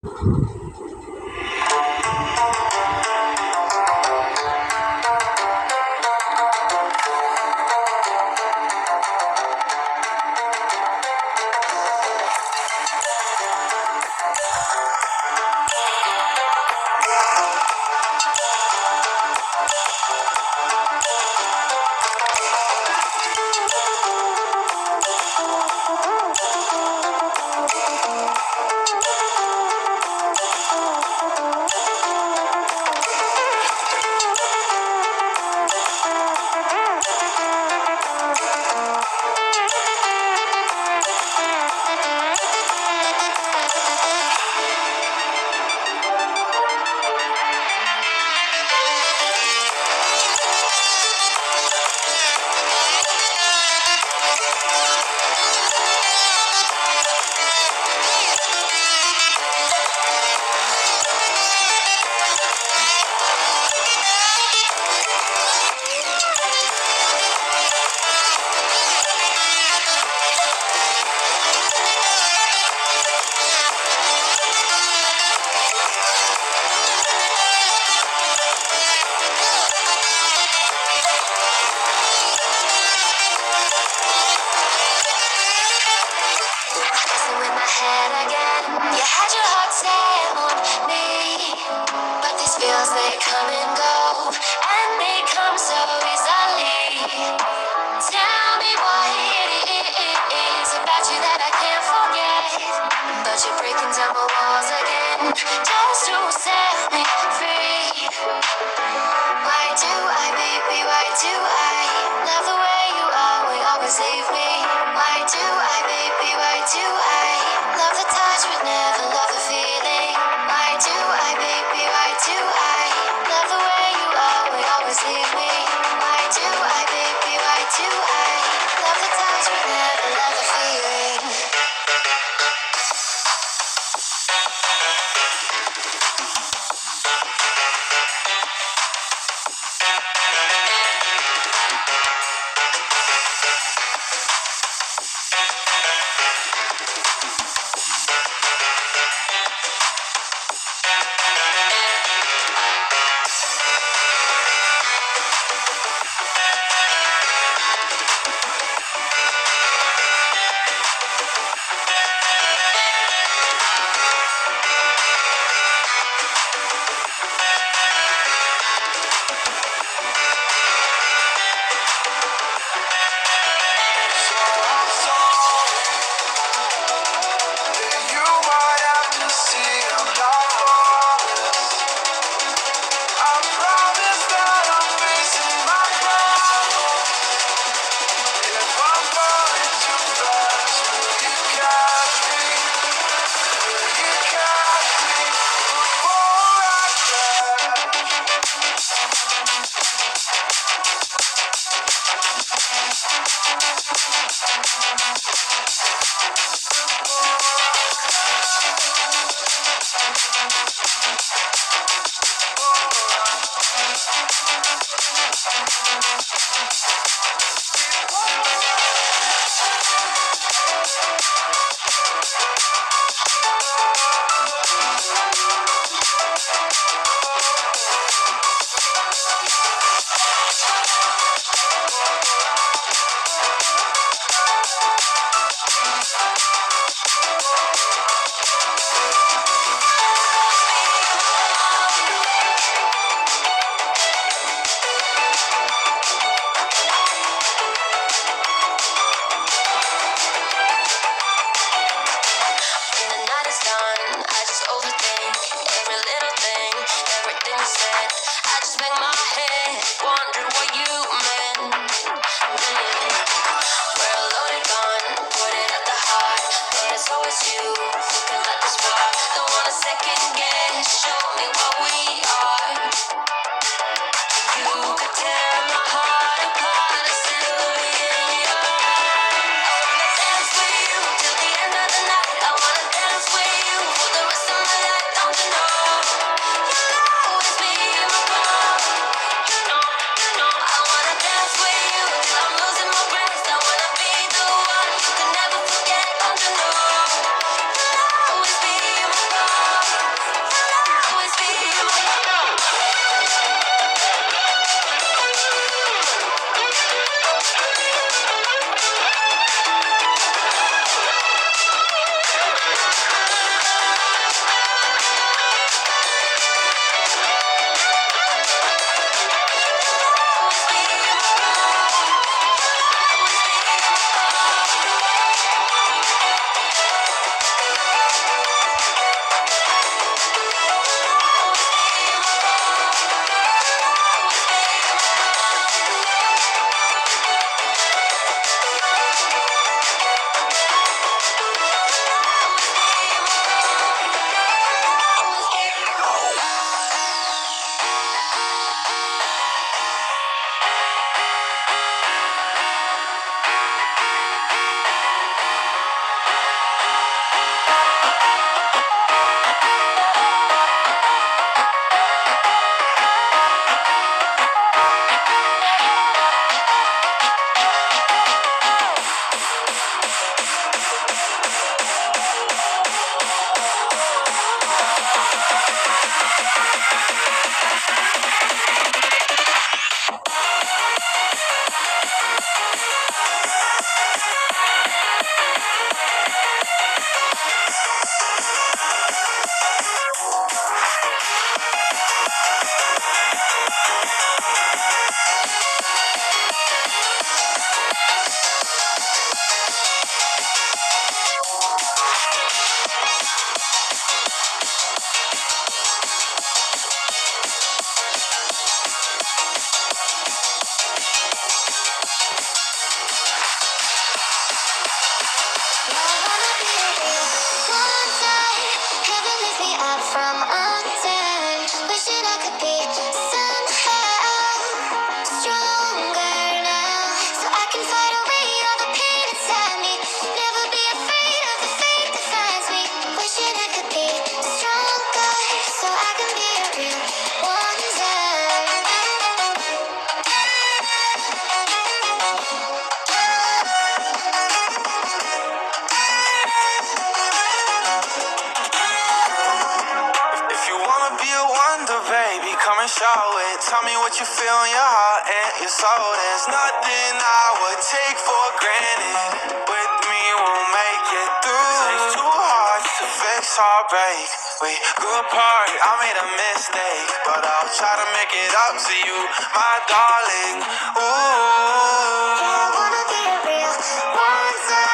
Messing with my head again. You had your heart set on me, but these feels they come and go, and they come so easily. Tell me what it is about you that I can't forget, but you're breaking down my walls again, just to set me free. Why do I, baby, why do I love the way you always leave me? Why do I, baby, why do I love the touch but never love the feeling? Why do I, baby, why do I love the way you always leave me? Why do I, baby, why do I love the touch but never love the feeling? from undone. Wishing I could be somehow stronger now, so I can fight away all the pain inside me. Never be afraid of the fate that finds me. Wishing I could be stronger, so I can be a real wonder. If you wanna be a wonder, baby, come and show it. Tell me what you feel in your heart and your soul. There's nothing I would take for granted. With me, we'll make it through. Takes two hearts to fix heartbreak. We grew apart, I made a mistake, but I'll try to make it up to you, my darling. Ooh, I wanna be a real wonder.